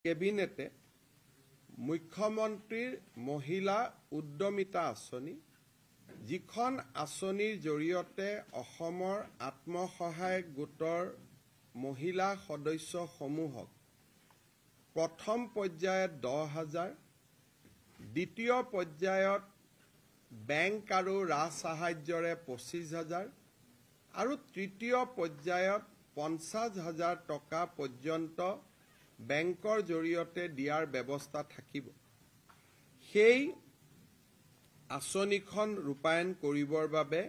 কেবিনেটে মুখ্যমন্ত্ৰীৰ মহিলা উদ্যমিতা আঁচনি যিখন আঁচনিৰ জৰিয়তে অসমৰ আত্মসহায়ক গোটৰ মহিলা সদস্যসমূহক প্ৰথম পৰ্যায়ত 10,000 দ্বিতীয় পৰ্যায়ত বেংক আৰু ৰাজ সাহায্যৰে 25,000 আৰু তৃতীয় পৰ্যায়ত 50,000 টকা পৰ্যন্ত বেংকৰ জৰিয়তে দিয়াৰ ব্যৱস্থা থাকিব। সেই আঁচনিখন ৰূপায়ণ কৰিবৰ বাবে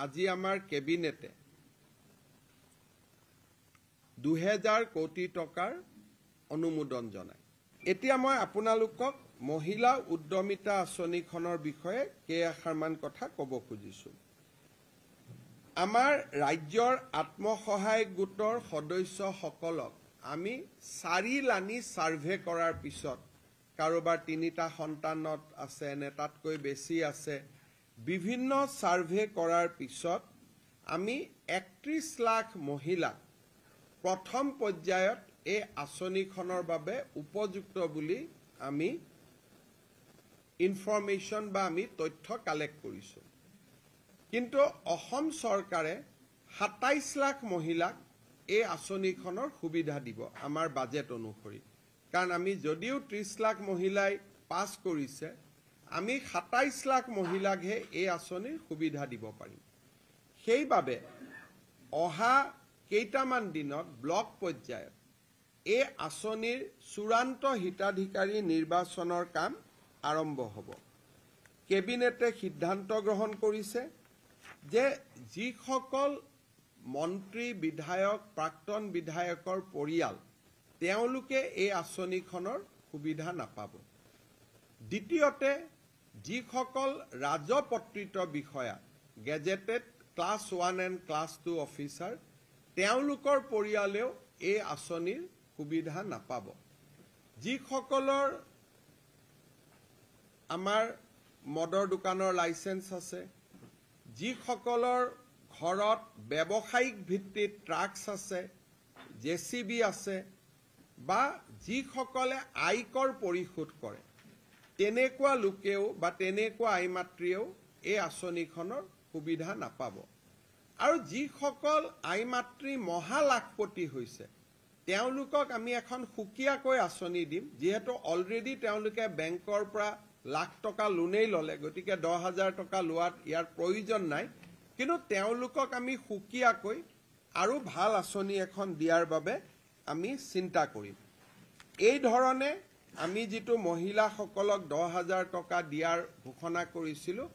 আজি আমাৰ কেবিনেটে 2,000 কোটি টকাৰ অনুমোদন জনায়। এতিয়া মই আপোনালোকক মহিলা উদ্যমিতা আঁচনিখনৰ বিষয়ে কেইআষাৰমান কথা ক'ব খুজিছোঁ। আমাৰ ৰাজ্যৰ আত্মসহায়ক গোটৰ সদস্যসকলক আমি 4 লানি সাৰ্ভে কৰাৰ পিছত কাৰোবাৰ 3টা সন্তানত আছে নে তাতকৈ বেছি আছে বিভিন্ন সাৰ্ভে কৰাৰ পিছত আমি 31 লাখ মহিলাক প্ৰথম পৰ্যায়ত এই আঁচনিখনৰ বাবে উপযুক্ত বুলি আমি ইনফৰমেশ্যন বা আমি তথ্য কালেক্ট কৰিছোঁ। কিন্তু অসম চৰকাৰে 27 লাখ মহিলাক এই আঁচনিখনৰ সুবিধা দিব আমাৰ বাজেট অনুসৰি। কাৰণ আমি যদিও 30 লাখ মহিলাই পাছ কৰিছে আমি 27 লাখ মহিলাকহে এই আঁচনিৰ সুবিধা দিব পাৰিম। সেইবাবে অহা কেইটামান দিনত ব্লক পৰ্যায়ত এই আঁচনিৰ চূড়ান্ত হিতাধিকাৰী নিৰ্বাচনৰ কাম আৰম্ভ হ'ব। কেবিনেটে সিদ্ধান্ত গ্ৰহণ কৰিছে যে যিসকল মন্ত্ৰী বিধায়ক প্ৰাক্তন বিধায়কৰ পৰিয়াল তেওঁলোকে এই আঁচনিখনৰ সুবিধা নাপাব। দ্বিতীয়তে যিসকল ৰাজপত্ৰিত বিষয়া gazetted class 1 and class 2 officer তেওঁলোকৰ পৰিয়ালেও এই আঁচনিৰ সুবিধা নাপাব। যিসকলৰ আমাৰ মদৰ দোকানৰ লাইসেন্স আছে, যিসকলৰ ঘৰত ব্যৱসায়িক ভিত্তিত ট্ৰাক্স আছে, জেচিবি আছে বা যিসকলে আয়কৰ পৰিশোধ কৰে তেনেকুৱা লোকেও বা তেনেকুৱা আইমাতৃয়েও এই আঁচনিখনৰ সুবিধা নাপাব। আৰু যিসকল আইমাতৃ মহালাখপতি হৈছে তেওঁলোকক আমি এখন সুকীয়াকৈ আঁচনি দিম। যিহেতু অলৰেডি তেওঁলোকে বেংকৰ পৰা লাখ টকা লোনেই ল'লে গতিকে 10,000 টকা লোৱাত ইয়াৰ প্ৰয়োজন নাই। কিন্তু তেওঁলোকক আমি সুকীয়াকৈ আৰু ভাল আঁচনি এখন দিয়াৰ বাবে আমি চিন্তা কৰিম। এই ধৰণে আমি যিটো মহিলাসকলক 10,000 টকা দিয়াৰ ঘোষণা কৰিছিলোঁ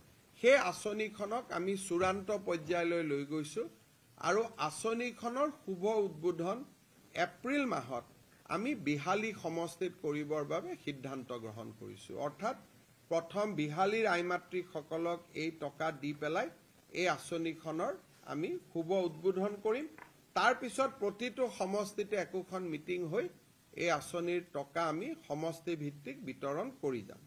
সেই আঁচনিখনক আমি চূড়ান্ত পৰ্যায়লৈ লৈ গৈছোঁ আৰু আঁচনিখনৰ শুভ উদ্বোধন এপ্ৰিল মাহত আমি বিহালী সমষ্টিত কৰিবৰ বাবে সিদ্ধান্ত গ্ৰহণ কৰিছোঁ। অৰ্থাৎ প্ৰথম বিহালীৰ আইমাতৃসকলক এই টকা দি পেলাই এই আঁচনিখনৰ আমি শুভ উদ্বোধন কৰিম। তাৰ পিছত প্ৰতিটো সমষ্টিতে একোখন মিটিং হৈ এই আঁচনিৰ টকা আমি সমষ্টি ভিত্তিক বিতৰণ কৰি যাম।